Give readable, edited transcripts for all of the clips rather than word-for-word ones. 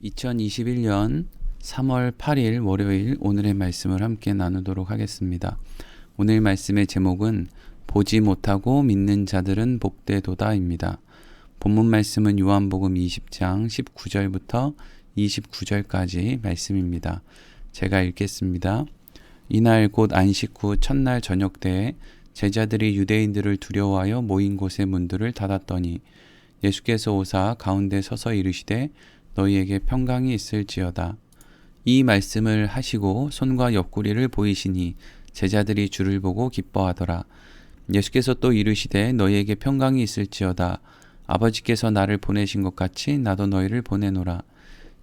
2021년 3월 8일 월요일 오늘의 말씀을 함께 나누도록 하겠습니다. 오늘 말씀의 제목은 보지 못하고 믿는 자들은 복되도다입니다. 본문 말씀은 요한복음 20장 19절부터 29절까지 말씀입니다. 제가 읽겠습니다. 이날 곧 안식 후 첫날 저녁 때에 제자들이 유대인들을 두려워하여 모인 곳의 문들을 닫았더니 예수께서 오사 가운데 서서 이르시되 너희에게 평강이 있을지어다. 이 말씀을 하시고 손과 옆구리를 보이시니 제자들이 주를 보고 기뻐하더라. 예수께서 또 이르시되 너희에게 평강이 있을지어다. 아버지께서 나를 보내신 것 같이 나도 너희를 보내노라.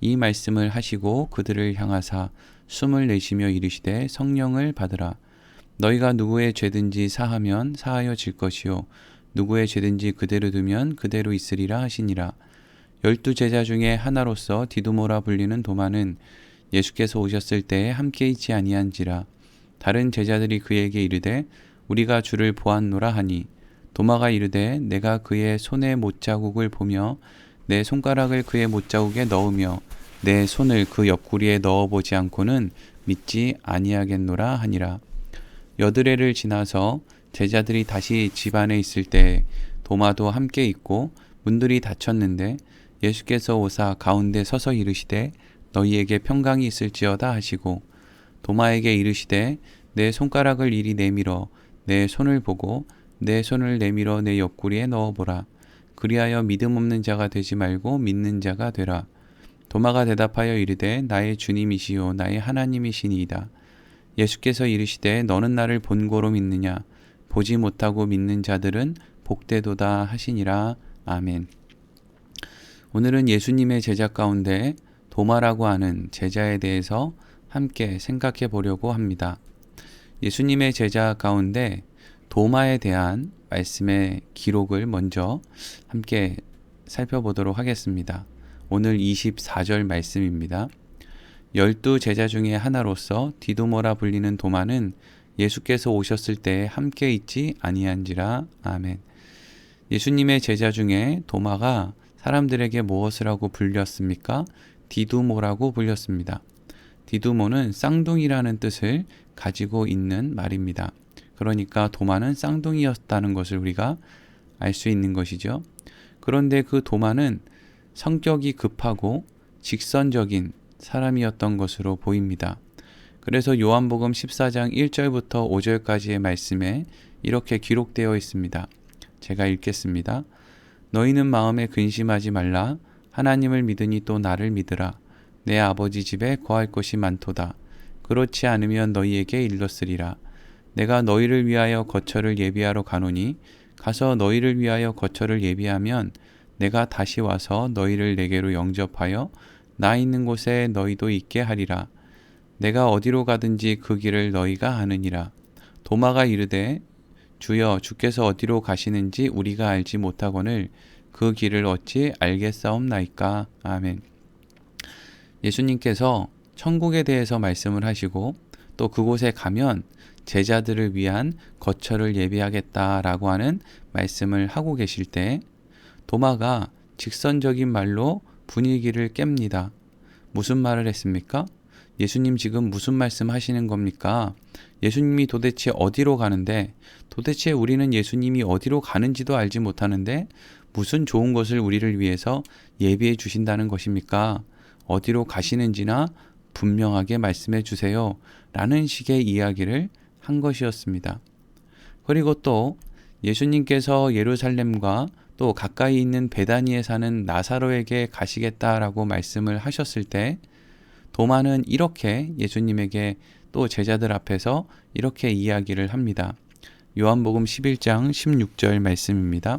이 말씀을 하시고 그들을 향하사 숨을 내쉬며 이르시되 성령을 받으라. 너희가 누구의 죄든지 사하면 사하여 질 것이요 누구의 죄든지 그대로 두면 그대로 있으리라 하시니라. 12 제자 중에 하나로서 디두모라 불리는 도마는 예수께서 오셨을 때에 함께 있지 아니한지라. 다른 제자들이 그에게 이르되 우리가 주를 보았노라 하니 도마가 이르되 내가 그의 손에 못자국을 보며 내 손가락을 그의 못자국에 넣으며 내 손을 그 옆구리에 넣어보지 않고는 믿지 아니하겠노라 하니라. 여드레를 지나서 제자들이 다시 집 안에 있을 때 도마도 함께 있고 문들이 닫혔는데 예수께서 오사 가운데 서서 이르시되 너희에게 평강이 있을지어다 하시고 도마에게 이르시되 내 손가락을 이리 내밀어 내 손을 보고 내 손을 내밀어 내 옆구리에 넣어보라. 그리하여 믿음 없는 자가 되지 말고 믿는 자가 되라. 도마가 대답하여 이르되 나의 주님이시요 나의 하나님이시니이다. 예수께서 이르시되 너는 나를 본고로 믿느냐. 보지 못하고 믿는 자들은 복되도다 하시니라. 아멘. 오늘은 예수님의 제자 가운데 도마라고 하는 제자에 대해서 함께 생각해 보려고 합니다. 예수님의 제자 가운데 도마에 대한 말씀의 기록을 먼저 함께 살펴보도록 하겠습니다. 오늘 24절 말씀입니다. 12 제자 중에 하나로서 디두모라 불리는 도마는 예수께서 오셨을 때에 함께 있지 아니한지라. 아멘. 예수님의 제자 중에 도마가 사람들에게 무엇을 하고 불렸습니까? 디두모라고 불렸습니다. 디두모는 쌍둥이라는 뜻을 가지고 있는 말입니다. 그러니까 도마는 쌍둥이였다는 것을 우리가 알 수 있는 것이죠. 그런데 그 도마는 성격이 급하고 직선적인 사람이었던 것으로 보입니다. 그래서 요한복음 14장 1절부터 5절까지의 말씀에 이렇게 기록되어 있습니다. 제가 읽겠습니다. 너희는 마음에 근심하지 말라. 하나님을 믿으니 또 나를 믿으라. 내 아버지 집에 거할 곳이 많도다. 그렇지 않으면 너희에게 일렀으리라. 내가 너희를 위하여 거처를 예비하러 가노니 가서 너희를 위하여 거처를 예비하면 내가 다시 와서 너희를 내게로 영접하여 나 있는 곳에 너희도 있게 하리라. 내가 어디로 가든지 그 길을 너희가 아느니라. 도마가 이르되 주여 주께서 어디로 가시는지 우리가 알지 못하거늘 그 길을 어찌 알겠사옵나이까. 아멘. 예수님께서 천국에 대해서 말씀을 하시고 또 그곳에 가면 제자들을 위한 거처를 예비하겠다라고 하는 말씀을 하고 계실 때 도마가 직선적인 말로 분위기를 깹니다. 무슨 말을 했습니까? 예수님 지금 무슨 말씀 하시는 겁니까? 예수님이 도대체 어디로 가는데 도대체 우리는 예수님이 어디로 가는지도 알지 못하는데 무슨 좋은 것을 우리를 위해서 예비해 주신다는 것입니까? 어디로 가시는지나 분명하게 말씀해 주세요. 라는 식의 이야기를 한 것이었습니다. 그리고 또 예수님께서 예루살렘과 또 가까이 있는 베다니에 사는 나사로에게 가시겠다라고 말씀을 하셨을 때 도마는 이렇게 예수님에게 또 제자들 앞에서 이렇게 이야기를 합니다. 요한복음 11장 16절 말씀입니다.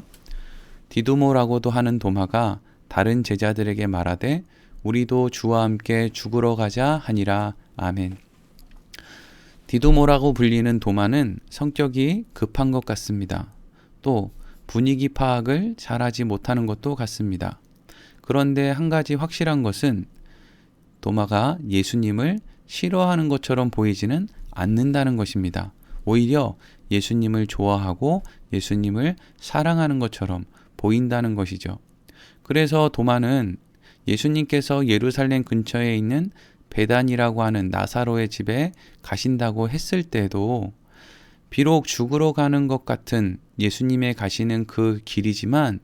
디두모라고도 하는 도마가 다른 제자들에게 말하되 우리도 주와 함께 죽으러 가자 하니라. 아멘. 디두모라고 불리는 도마는 성격이 급한 것 같습니다. 또 분위기 파악을 잘하지 못하는 것도 같습니다. 그런데 한 가지 확실한 것은 도마가 예수님을 싫어하는 것처럼 보이지는 않는다는 것입니다. 오히려 예수님을 좋아하고 예수님을 사랑하는 것처럼 보인다는 것이죠. 그래서 도마는 예수님께서 예루살렘 근처에 있는 베단이라고 하는 나사로의 집에 가신다고 했을 때도 비록 죽으러 가는 것 같은 예수님의 가시는 그 길이지만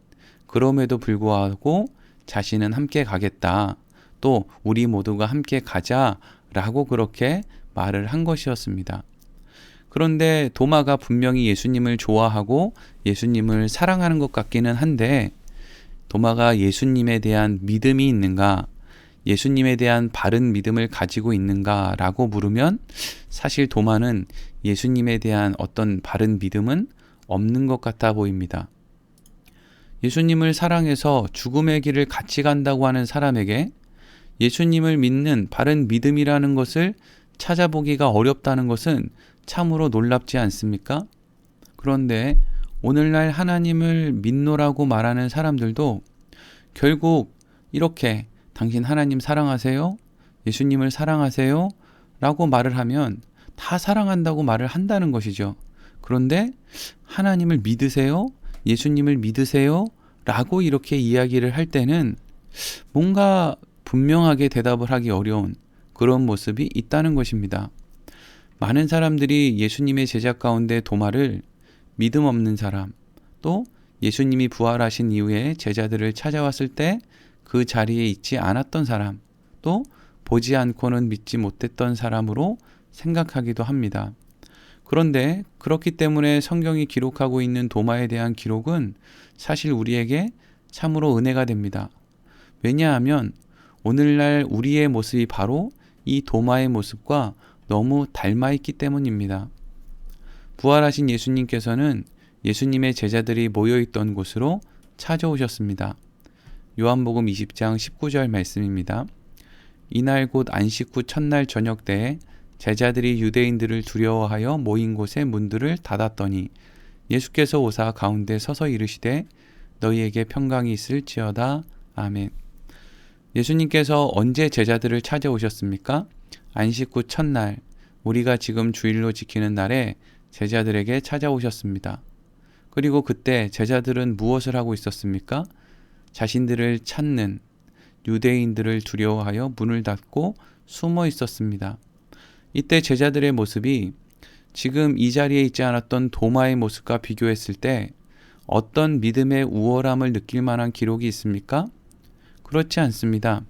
그럼에도 불구하고 자신은 함께 가겠다. 또 우리 모두가 함께 가자라고 그렇게 말을 한 것이었습니다. 그런데 도마가 분명히 예수님을 좋아하고 예수님을 사랑하는 것 같기는 한데 도마가 예수님에 대한 믿음이 있는가? 예수님에 대한 바른 믿음을 가지고 있는가라고 물으면 사실 도마는 예수님에 대한 어떤 바른 믿음은 없는 것 같아 보입니다. 예수님을 사랑해서 죽음의 길을 같이 간다고 하는 사람에게 예수님을 믿는 바른 믿음이라는 것을 찾아보기가 어렵다는 것은 참으로 놀랍지 않습니까? 그런데 오늘날 하나님을 믿노라고 말하는 사람들도 결국 이렇게 당신 하나님 사랑하세요? 예수님을 사랑하세요? 라고 말을 하면 다 사랑한다고 말을 한다는 것이죠. 그런데 하나님을 믿으세요? 예수님을 믿으세요? 라고 이렇게 이야기를 할 때는 뭔가 분명하게 대답을 하기 어려운 그런 모습이 있다는 것입니다. 많은 사람들이 예수님의 제자 가운데 도마를 믿음 없는 사람, 또 예수님이 부활하신 이후에 제자들을 찾아왔을 때 그 자리에 있지 않았던 사람, 또 보지 않고는 믿지 못했던 사람으로 생각하기도 합니다. 그런데 그렇기 때문에 성경이 기록하고 있는 도마에 대한 기록은 사실 우리에게 참으로 은혜가 됩니다. 왜냐하면 오늘날 우리의 모습이 바로 이 도마의 모습과 너무 닮아 있기 때문입니다. 부활하신 예수님께서는 예수님의 제자들이 모여있던 곳으로 찾아오셨습니다. 요한복음 20장 19절 말씀입니다. 이날 곧 안식 후 첫날 저녁 때에 제자들이 유대인들을 두려워하여 모인 곳의 문들을 닫았더니 예수께서 오사 가운데 서서 이르시되 너희에게 평강이 있을지어다. 아멘. 예수님께서 언제 제자들을 찾아오셨습니까? 안식 후 첫날, 우리가 지금 주일로 지키는 날에 제자들에게 찾아오셨습니다. 그리고 그때 제자들은 무엇을 하고 있었습니까? 자신들을 찾는 유대인들을 두려워하여 문을 닫고 숨어 있었습니다. 이때 제자들의 모습이 지금 이 자리에 있지 않았던 도마의 모습과 비교했을 때 어떤 믿음의 우월함을 느낄 만한 기록이 있습니까? 그렇지 않습니다.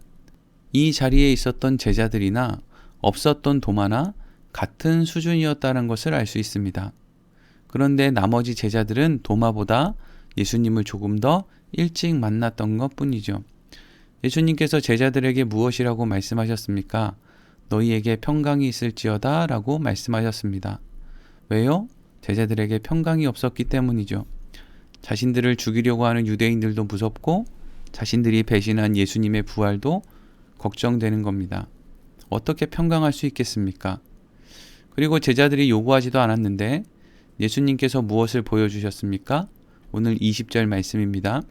이 자리에 있었던 제자들이나 없었던 도마나 같은 수준이었다는 것을 알 수 있습니다. 그런데 나머지 제자들은 도마보다 예수님을 조금 더 일찍 만났던 것 뿐이죠. 예수님께서 제자들에게 무엇이라고 말씀하셨습니까? 너희에게 평강이 있을지어다 라고 말씀하셨습니다. 왜요? 제자들에게 평강이 없었기 때문이죠. 자신들을 죽이려고 하는 유대인들도 무섭고 자신들이 배신한 예수님의 부활도 걱정되는 겁니다. 어떻게 평강할 수 있겠습니까? 그리고 제자들이 요구하지도 않았는데 예수님께서 무엇을 보여주셨습니까? 오늘 20절 말씀입니다.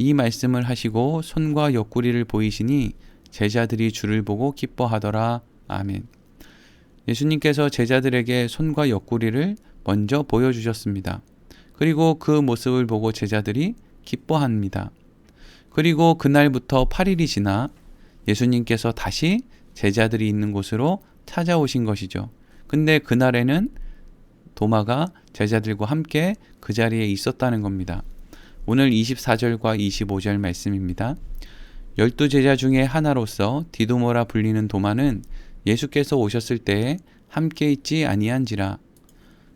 이 말씀을 하시고 손과 옆구리를 보이시니 제자들이 주를 보고 기뻐하더라. 아멘. 예수님께서 제자들에게 손과 옆구리를 먼저 보여주셨습니다. 그리고 그 모습을 보고 제자들이 기뻐합니다. 그리고 그날부터 8일이 지나 예수님께서 다시 제자들이 있는 곳으로 찾아오신 것이죠. 근데 그날에는 도마가 제자들과 함께 그 자리에 있었다는 겁니다. 오늘 24절과 25절 말씀입니다. 12제자 중에 하나로서 디도모라 불리는 도마는 예수께서 오셨을 때에 함께 있지 아니한지라.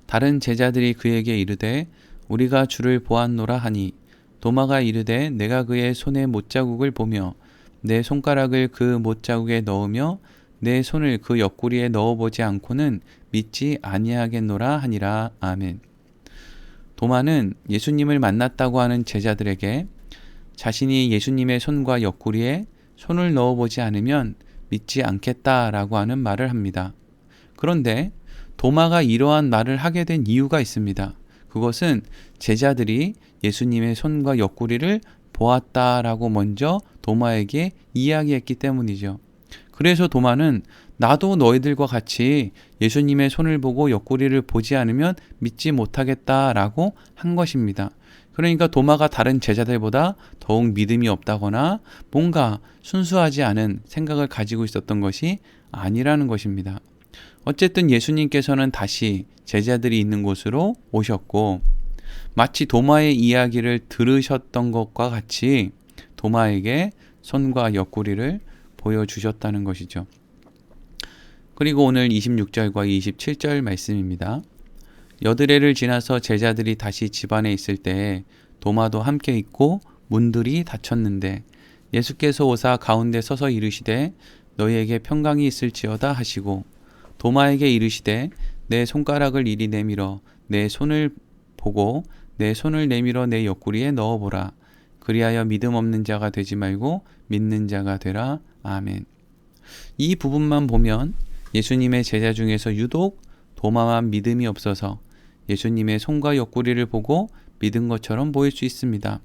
다른 제자들이 그에게 이르되 우리가 주를 보았노라 하니 도마가 이르되 내가 그의 손에 못자국을 보며 내 손가락을 그 못자국에 넣으며 내 손을 그 옆구리에 넣어보지 않고는 믿지 아니하겠노라 하니라. 아멘. 도마는 예수님을 만났다고 하는 제자들에게 자신이 예수님의 손과 옆구리에 손을 넣어보지 않으면 믿지 않겠다라고 하는 말을 합니다. 그런데 도마가 이러한 말을 하게 된 이유가 있습니다. 그것은 제자들이 예수님의 손과 옆구리를 보았다라고 먼저 도마에게 이야기했기 때문이죠. 그래서 도마는 나도 너희들과 같이 예수님의 손을 보고 옆구리를 보지 않으면 믿지 못하겠다라고 한 것입니다. 그러니까 도마가 다른 제자들보다 더욱 믿음이 없다거나 뭔가 순수하지 않은 생각을 가지고 있었던 것이 아니라는 것입니다. 어쨌든 예수님께서는 다시 제자들이 있는 곳으로 오셨고 마치 도마의 이야기를 들으셨던 것과 같이 도마에게 손과 옆구리를 보여주셨다는 것이죠. 그리고 오늘 26절과 27절 말씀입니다. 여드레를 지나서 제자들이 다시 집안에 있을 때에 도마도 함께 있고 문들이 닫혔는데 예수께서 오사 가운데 서서 이르시되 너희에게 평강이 있을지어다 하시고 도마에게 이르시되 내 손가락을 이리 내밀어 내 손을 보고 내 손을 내밀어 내 옆구리에 넣어보라. 그리하여 믿음 없는 자가 되지 말고 믿는 자가 되라. 아멘. 이 부분만 보면 예수님의 제자 중에서 유독 도마만 믿음이 없어서 예수님의 손과 옆구리를 보고 믿은 것처럼 보일 수 있습니다.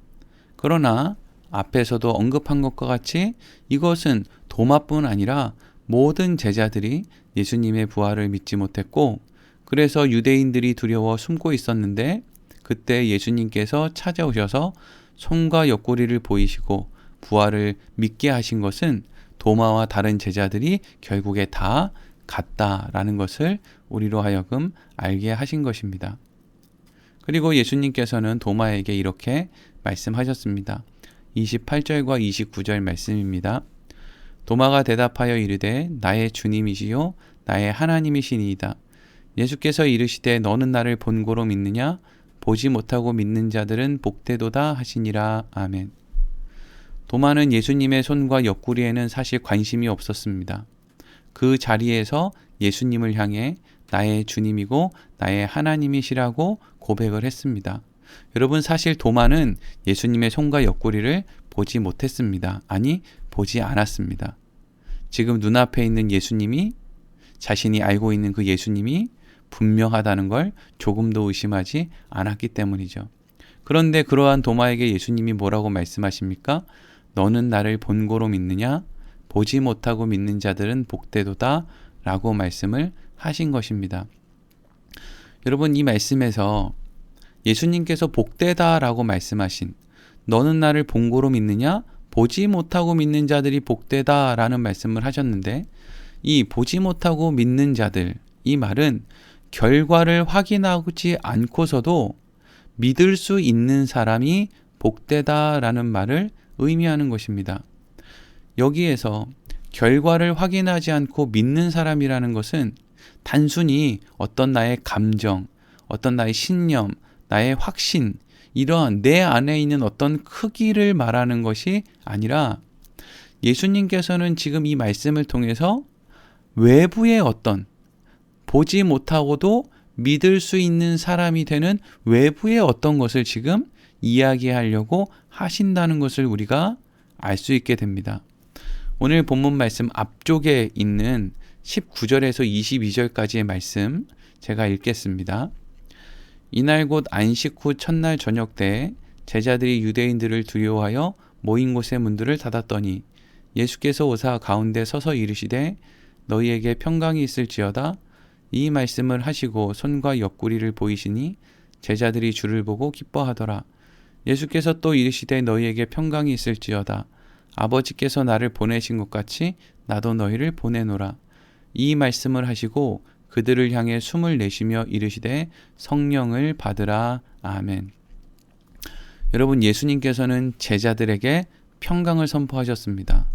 그러나 앞에서도 언급한 것과 같이 이것은 도마뿐 아니라 모든 제자들이 예수님의 부활을 믿지 못했고 그래서 유대인들이 두려워 숨고 있었는데 그때 예수님께서 찾아오셔서 손과 옆구리를 보이시고 부활을 믿게 하신 것은 도마와 다른 제자들이 결국에 다 같다라는 것을 우리로 하여금 알게 하신 것입니다. 그리고 예수님께서는 도마에게 이렇게 말씀하셨습니다. 28절과 29절 말씀입니다. 도마가 대답하여 이르되 나의 주님이시요 나의 하나님이시니이다. 예수께서 이르시되 너는 나를 본고로 믿느냐? 보지 못하고 믿는 자들은 복되도다 하시니라. 아멘. 도마는 예수님의 손과 옆구리에는 사실 관심이 없었습니다. 그 자리에서 예수님을 향해 나의 주님이고 나의 하나님이시라고 고백을 했습니다. 여러분 사실 도마는 예수님의 손과 옆구리를 보지 못했습니다. 아니 보지 않았습니다. 지금 눈앞에 있는 예수님이 자신이 알고 있는 그 예수님이 분명하다는 걸 조금도 의심하지 않았기 때문이죠. 그런데 그러한 도마에게 예수님이 뭐라고 말씀하십니까? 너는 나를 본고로 믿느냐? 보지 못하고 믿는 자들은 복되도다 라고 말씀을 하신 것입니다. 여러분 이 말씀에서 예수님께서 복되다 라고 말씀하신 너는 나를 본고로 믿느냐? 보지 못하고 믿는 자들이 복되다 라는 말씀을 하셨는데 이 보지 못하고 믿는 자들 이 말은 결과를 확인하지 않고서도 믿을 수 있는 사람이 복되다 라는 말을 의미하는 것입니다. 여기에서 결과를 확인하지 않고 믿는 사람이라는 것은 단순히 어떤 나의 감정, 어떤 나의 신념, 나의 확신, 이러한 내 안에 있는 어떤 크기를 말하는 것이 아니라 예수님께서는 지금 이 말씀을 통해서 외부의 어떤 보지 못하고도 믿을 수 있는 사람이 되는 외부의 어떤 것을 지금 이야기하려고 하신다는 것을 우리가 알 수 있게 됩니다. 오늘 본문 말씀 앞쪽에 있는 19절에서 22절까지의 말씀 제가 읽겠습니다. 이날 곧 안식 후 첫날 저녁 때에 제자들이 유대인들을 두려워하여 모인 곳의 문들을 닫았더니 예수께서 오사 가운데 서서 이르시되 너희에게 평강이 있을지어다. 이 말씀을 하시고 손과 옆구리를 보이시니 제자들이 주를 보고 기뻐하더라. 예수께서 또 이르시되 너희에게 평강이 있을지어다. 아버지께서 나를 보내신 것 같이 나도 너희를 보내노라. 이 말씀을 하시고 그들을 향해 숨을 내쉬며 이르시되 성령을 받으라. 아멘. 여러분 예수님께서는 제자들에게 평강을 선포하셨습니다.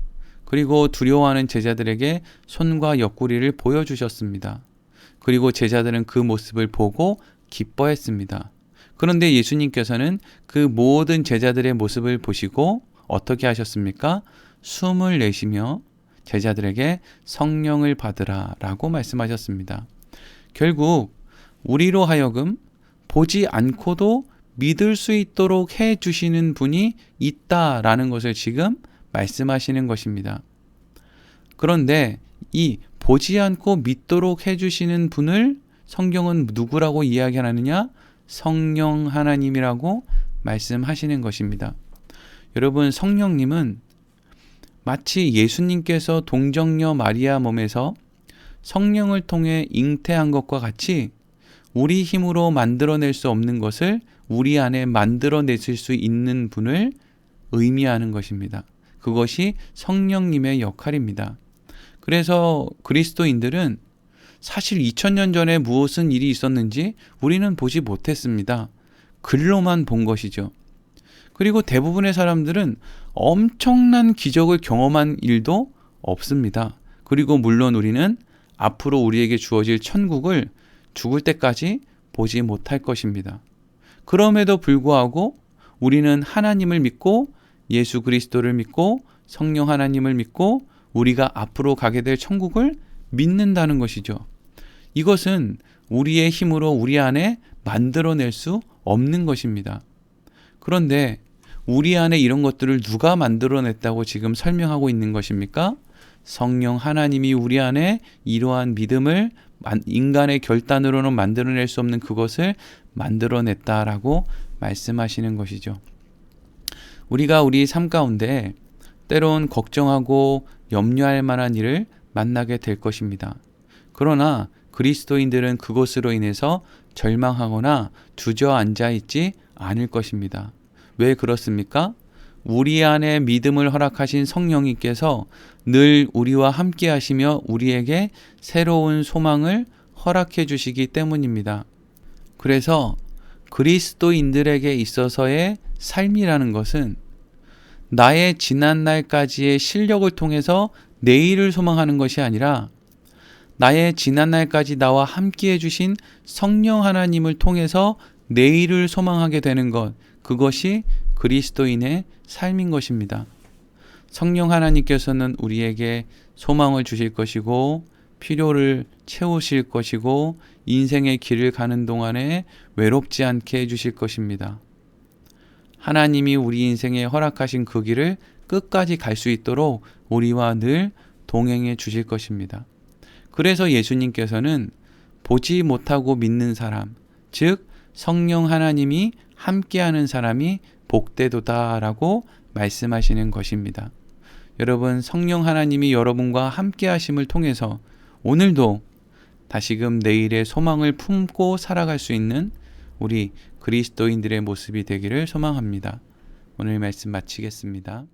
그리고 두려워하는 제자들에게 손과 옆구리를 보여주셨습니다. 그리고 제자들은 그 모습을 보고 기뻐했습니다. 그런데 예수님께서는 그 모든 제자들의 모습을 보시고 어떻게 하셨습니까? 숨을 내쉬며 제자들에게 성령을 받으라 라고 말씀하셨습니다. 결국 우리로 하여금 보지 않고도 믿을 수 있도록 해주시는 분이 있다라는 것을 지금 말씀하시는 것입니다. 그런데 이 보지 않고 믿도록 해주시는 분을 성경은 누구라고 이야기하느냐? 성령 하나님이라고 말씀하시는 것입니다. 여러분 성령님은 마치 예수님께서 동정녀 마리아 몸에서 성령을 통해 잉태한 것과 같이 우리 힘으로 만들어낼 수 없는 것을 우리 안에 만들어내실 수 있는 분을 의미하는 것입니다. 그것이 성령님의 역할입니다. 그래서 그리스도인들은 사실 2000년 전에 무슨 일이 있었는지 우리는 보지 못했습니다. 글로만 본 것이죠. 그리고 대부분의 사람들은 엄청난 기적을 경험한 일도 없습니다. 그리고 물론 우리는 앞으로 우리에게 주어질 천국을 죽을 때까지 보지 못할 것입니다. 그럼에도 불구하고 우리는 하나님을 믿고 예수 그리스도를 믿고 성령 하나님을 믿고 우리가 앞으로 가게 될 천국을 믿는다는 것이죠. 이것은 우리의 힘으로 우리 안에 만들어낼 수 없는 것입니다. 그런데 우리 안에 이런 것들을 누가 만들어냈다고 지금 설명하고 있는 것입니까? 성령 하나님이 우리 안에 이러한 믿음을 인간의 결단으로는 만들어낼 수 없는 그것을 만들어냈다라고 말씀하시는 것이죠. 우리가 우리 삶 가운데 때론 걱정하고 염려할 만한 일을 만나게 될 것입니다. 그러나 그리스도인들은 그것으로 인해서 절망하거나 주저앉아 있지 않을 것입니다. 왜 그렇습니까? 우리 안에 믿음을 허락하신 성령님께서 늘 우리와 함께 하시며 우리에게 새로운 소망을 허락해 주시기 때문입니다. 그래서 그리스도인들에게 있어서의 삶이라는 것은 나의 지난 날까지의 실력을 통해서 내일을 소망하는 것이 아니라 나의 지난 날까지 나와 함께 해주신 성령 하나님을 통해서 내일을 소망하게 되는 것, 그것이 그리스도인의 삶인 것입니다. 성령 하나님께서는 우리에게 소망을 주실 것이고 필요를 채우실 것이고 인생의 길을 가는 동안에 외롭지 않게 해주실 것입니다. 하나님이 우리 인생에 허락하신 그 길을 끝까지 갈 수 있도록 우리와 늘 동행해 주실 것입니다. 그래서 예수님께서는 보지 못하고 믿는 사람, 즉 성령 하나님이 함께하는 사람이 복되도다라고 말씀하시는 것입니다. 여러분, 성령 하나님이 여러분과 함께하심을 통해서 오늘도 다시금 내일의 소망을 품고 살아갈 수 있는 우리 그리스도인들의 모습이 되기를 소망합니다. 오늘 말씀 마치겠습니다.